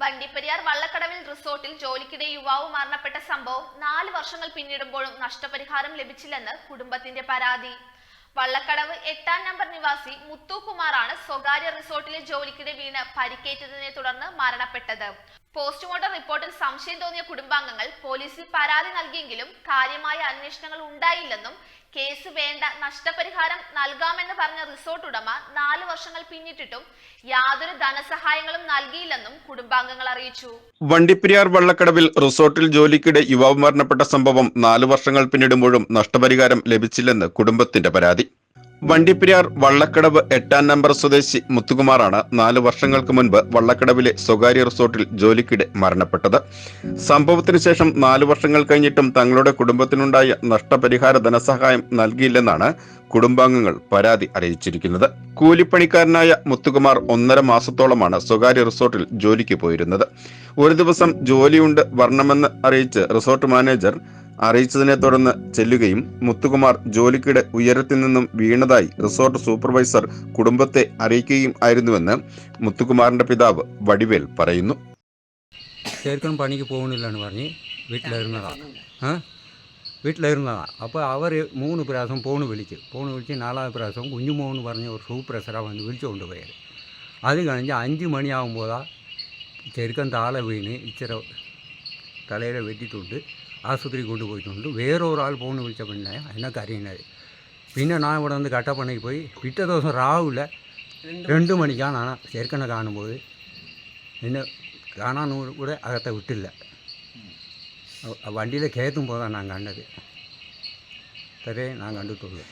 വണ്ടിപ്പെരിയാർ വള്ളക്കടവിൽ റിസോർട്ടിൽ ജോലിക്കിടെ യുവാവ് മരണപ്പെട്ട സംഭവം 4 വർഷങ്ങൾ പിന്നിടുമ്പോഴും നഷ്ടപരിഹാരം ലഭിച്ചില്ലെന്ന് കുടുംബത്തിന്റെ പരാതി. വള്ളക്കടവ് 8-ാം നമ്പർ നിവാസി മുത്തുകുമാറാണ് സ്വകാര്യ റിസോർട്ടിലെ ജോലിക്കിടെ വീണ് പരിക്കേറ്റതിനെ തുടർന്ന് മരണപ്പെട്ടത്. പോസ്റ്റ്മോർട്ടം റിപ്പോർട്ടിൽ സംശയം തോന്നിയ കുടുംബാംഗങ്ങൾ പോലീസിൽ പരാതി നൽകിയെങ്കിലും കാര്യമായ അന്വേഷണങ്ങൾ ഉണ്ടായില്ലെന്നും കേസ് വേണ്ട, നഷ്ടപരിഹാരം നൽകാമെന്ന് പറഞ്ഞ റിസോർട്ട് ഉടമ 4 വർഷങ്ങൾ പിന്നിട്ടിട്ടും യാതൊരു ധനസഹായങ്ങളും നൽകിയില്ലെന്നും കുടുംബാംഗങ്ങൾ അറിയിച്ചു. വണ്ടിപ്പെരിയാർ വള്ളക്കടവിൽ റിസോർട്ടിൽ ജോലിക്കിടെ യുവാവ് മരണപ്പെട്ട സംഭവം 4 വർഷങ്ങൾ പിന്നിടുമ്പോഴും നഷ്ടപരിഹാരം ലഭിച്ചില്ലെന്ന് കുടുംബത്തിന്റെ പരാതി. വണ്ടിപ്പെരിയാർ വള്ളക്കടവ് 8-ാം നമ്പർ സ്വദേശി മുത്തുകുമാറാണ് 4 വർഷങ്ങൾക്ക് മുൻപ് വള്ളക്കടവിലെ സ്വകാര്യ റിസോർട്ടിൽ ജോലിക്കിടെ മരണപ്പെട്ടത്. സംഭവത്തിന് ശേഷം 4 വർഷങ്ങൾ കഴിഞ്ഞിട്ടും തങ്ങളുടെ കുടുംബത്തിനുണ്ടായ നഷ്ടപരിഹാര ധനസഹായം നൽകിയില്ലെന്നാണ് കുടുംബാംഗങ്ങൾ പരാതി അറിയിച്ചിരിക്കുന്നത്. കൂലിപ്പണിക്കാരനായ മുത്തുകുമാർ 1.5 മാസത്തോളമാണ് സ്വകാര്യ റിസോർട്ടിൽ ജോലിക്ക് പോയിരുന്നത്. ഒരു ദിവസം ജോലിയുണ്ട് വരണമെന്ന് അറിയിച്ച് റിസോർട്ട് മാനേജർ അറിയിച്ചതിനെ തുടർന്ന് ചെല്ലുകയും മുത്തുകുമാർ ജോലിക്കിടെ ഉയരത്തിൽ നിന്നും വീണതായി റിസോർട്ട് സൂപ്പർവൈസർ കുടുംബത്തെ അറിയിക്കുകയും ആയിരുന്നുവെന്ന് മുത്തുകുമാറിന്റെ പിതാവ് വടിവേൽ പറയുന്നു. ശരിക്കും പണിക്ക് പോകുന്നില്ലെന്ന് പറഞ്ഞ് വീട്ടിലിരുന്നതാണ്. അപ്പോൾ അവർ 3 പ്രാവശ്യം ഫോൺ വിളിച്ച് 4ാമത്തെ പ്രാവശ്യം കുഞ്ഞുമോന്ന് പറഞ്ഞ് ഒരു സൂപ്പർവൈസറാണ് വന്ന് വിളിച്ചുകൊണ്ട് പോയത്. അത് കഴിഞ്ഞ് 5 മണിയാകുമ്പോഴാണ് ചെറുക്കൻ താഴെ വീണ് ഇച്ചിരി തലയിൽ വെട്ടിയിട്ടുണ്ട്, ആശുപത്രി കൊണ്ടുപോയിട്ടുണ്ട്. വേറെ ഒരാൾ ഫോൺ വിളിച്ചപ്പോൾ അതിനൊക്കെ അറിയുന്നത്. പിന്നെ ഞാൻ ഇവിടെ നിന്ന് കട്ടപ്പണയ്ക്ക് പോയി. പിറ്റേ ദിവസം രാവിലെ 2 മണിക്കാണ് ചെറുക്കനെ കാണുമ്പോൾ എന്നെ കാണാൻ കൂടെ അകത്തെ വിട്ടില്ല. വണ്ടിയിലെ കയറ്റും പോകാൻ ഞാൻ കണ്ടത്. അത്രേ ഞാൻ കണ്ടിട്ടുള്ളൂ.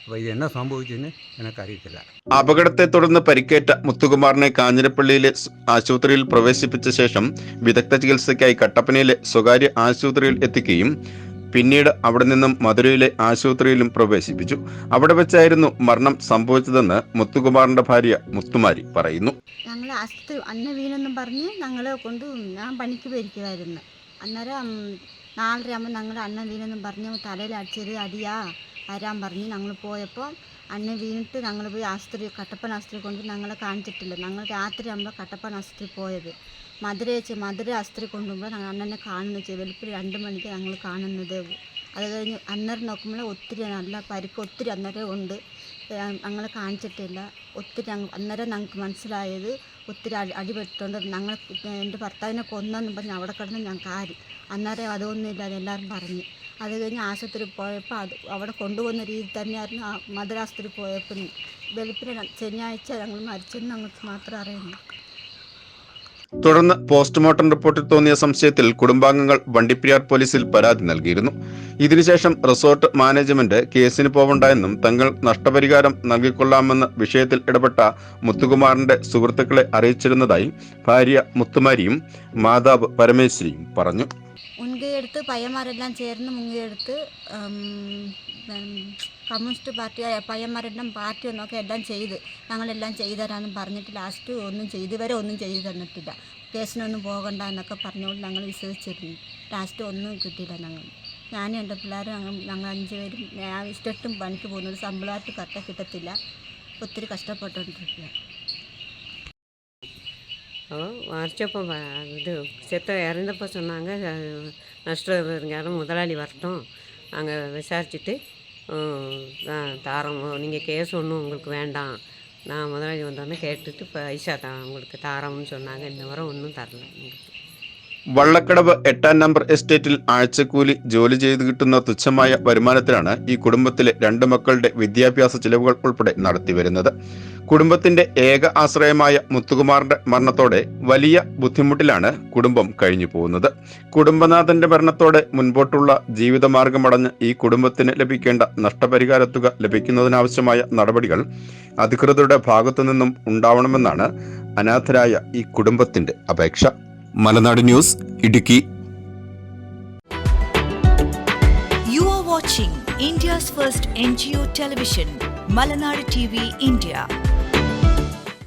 അപ്പോൾ ഇതെന്നാ സംഭവിച്ചെന്ന് എനിക്കറിയത്തില്ല. അപകടത്തെ തുടർന്ന് പരിക്കേറ്റ മുത്തുകുമാറിനെ കാഞ്ഞിരപ്പള്ളിയിലെ ആശുപത്രിയിൽ പ്രവേശിപ്പിച്ച ശേഷം വിദഗ്ധ ചികിത്സയ്ക്കായി കട്ടപ്പനയിലെ സ്വകാര്യ ആശുപത്രിയിൽ എത്തിക്കുകയും പിന്നീട് അവിടെ നിന്നും മധുരയിലെ ആശുപത്രിയിലും പ്രവേശിപ്പിച്ചു. അവിടെ വെച്ചായിരുന്നു മരണം സംഭവിച്ചതെന്ന് മുത്തുകുമാറിന്റെ ഭാര്യ മുത്തുമാരി പറയുന്നു. ഞങ്ങൾ ആശുപത്രി അന്ന വീണെന്നും പറഞ്ഞ് ഞങ്ങളെ കൊണ്ട് ഞാൻ പണിക്ക് പോയിരിക്കുമായിരുന്നു. അന്നേരം 4:30 ആകുമ്പോൾ ഞങ്ങൾ അന്ന വീണെന്നും പറഞ്ഞ് തലയിൽ അടിച്ചൊരു അടിയാ വരാൻ പറഞ്ഞ് ഞങ്ങൾ പോയപ്പോൾ അന്നെ വീണിട്ട് ഞങ്ങൾ പോയി കട്ടപ്പന ആശുപത്രി കൊണ്ട് ഞങ്ങളെ കാണിച്ചിട്ടില്ല. ഞങ്ങൾ രാത്രി ആകുമ്പോൾ കട്ടപ്പന ആശുപത്രി പോയത്. മധുര ആശുപത്രി കൊണ്ടുപോകുമ്പോൾ ഞങ്ങൾ അണ്ണനെ കാണുന്നു. വെളുപ്പിൽ 2 മണിക്ക് ഞങ്ങൾ കാണുന്നത്. അത് കഴിഞ്ഞ് അന്നേരം നോക്കുമ്പോൾ ഒത്തിരി നല്ല പരിക്ക് ഒത്തിരി അന്നേരം ഉണ്ട്. ഞങ്ങളെ കാണിച്ചിട്ടില്ല. ഒത്തിരി അന്നേരം ഞങ്ങൾക്ക് മനസ്സിലായത് ഒത്തിരി അടിപെട്ടുണ്ട്. ഞങ്ങൾ എൻ്റെ ഭർത്താവിനെ കൊന്നെന്ന് പറഞ്ഞ് അവിടെ കിടന്ന് ഞാൻ കാര്യം. അന്നേരം അതൊന്നുമില്ല എല്ലാവരും പറഞ്ഞ്. അത് കഴിഞ്ഞ് ആശുപത്രി പോയപ്പോൾ അവിടെ കൊണ്ടുപോകുന്ന രീതി തന്നെയായിരുന്നു മദ്രാശുപത്രി പോയപ്പോൾ. വെളുപ്പിന് ശനിയാഴ്ച ഞങ്ങൾ മരിച്ചെന്ന് ഞങ്ങൾക്ക് മാത്രം അറിയുന്നു. തുടർന്ന് പോസ്റ്റ്മോർട്ടം റിപ്പോർട്ടിൽ തോന്നിയ സംശയത്തിൽ കുടുംബാംഗങ്ങൾ വണ്ടിപ്പെരിയാർ പോലീസിൽ പരാതി നൽകിയിരുന്നു. ഇതിനുശേഷം റിസോർട്ട് മാനേജ്മെന്റ് കേസിന് പോവണ്ടെന്നും തങ്ങൾ നഷ്ടപരിഹാരം നൽകിക്കൊള്ളാമെന്ന് വിഷയത്തിൽ ഇടപെട്ട മുത്തുകുമാറിന്റെ സുഹൃത്തുക്കളെ അറിയിച്ചിരുന്നതായി ഭാര്യ മുത്തുമാരിയും മാതാവ് പരമേശ്വരിയും പറഞ്ഞു. മുൻകൈയെടുത്ത് പയ്യന്മാരെല്ലാം ചേർന്ന് മുൻകൈയെടുത്ത് കമ്മ്യൂണിസ്റ്റ് പാർട്ടി പയ്യന്മാരെല്ലാം പാർട്ടി ഒന്നൊക്കെ എല്ലാം ചെയ്ത് ഞങ്ങളെല്ലാം ചെയ്തു തരാമെന്ന് പറഞ്ഞിട്ട് ലാസ്റ്റ് ഒന്നും ഇതുവരെ ഒന്നും ചെയ്തു തന്നിട്ടില്ല. കേസിനൊന്നും പോകണ്ട എന്നൊക്കെ പറഞ്ഞുകൊണ്ട് ഞങ്ങൾ വിശ്വസിച്ചിരുന്നു. ലാസ്റ്റ് ഒന്നും കിട്ടിയില്ല. ഞാനും എൻ്റെ പിള്ളേരും ഞങ്ങൾ 5 പേരും ഇഷ്ടം പണിക്ക് പോകുന്നത്. ശമ്പളമായിട്ട് കറക്റ്റ് കിട്ടത്തില്ല. ഒത്തിരി കഷ്ടപ്പെട്ടുകൊണ്ടിരിക്കുക. மறைச்சப்போ இது இறந்தப்போ சொன்னாங்க நஷ்டம் முதலாளி வரட்டும், நாங்கள் விசாரிச்சுட்டு தாரோம், நீங்கள் கேஸ் ஒன்றும் உங்களுக்கு வேண்டாம், நான் முதலாளி வந்தோடனே கேட்டுட்டு பைசா தான் உங்களுக்கு தாரோம்னு சொன்னாங்க. இந்த வரை ஒன்றும் தரல. വള്ളക്കടവ് 8-ാം നമ്പർ എസ്റ്റേറ്റിൽ ആഴ്ചക്കൂലി ജോലി ചെയ്ത് കിട്ടുന്ന തുച്ഛമായ വരുമാനത്തിലാണ് ഈ കുടുംബത്തിലെ 2 മക്കളുടെ വിദ്യാഭ്യാസ ചിലവുകൾ ഉൾപ്പെടെ നടത്തിവരുന്നത്. കുടുംബത്തിന്റെ ഏക ആശ്രയമായ മുത്തുകുമാറിന്റെ മരണത്തോടെ വലിയ ബുദ്ധിമുട്ടിലാണ് കുടുംബം കഴിഞ്ഞു പോകുന്നത്. കുടുംബനാഥന്റെ മരണത്തോടെ മുൻപോട്ടുള്ള ജീവിതമാർഗമടഞ്ഞ് ഈ കുടുംബത്തിന് ലഭിക്കേണ്ട നഷ്ടപരിഹാര തുക ലഭിക്കുന്നതിനാവശ്യമായ നടപടികൾ അധികൃതരുടെ ഭാഗത്തുനിന്നും ഉണ്ടാവണമെന്നാണ് അനാഥരായ ഈ കുടുംബത്തിന്റെ അപേക്ഷ. Malanad news, Idukki. You are watching India's first NGO television, Malanadu TV India.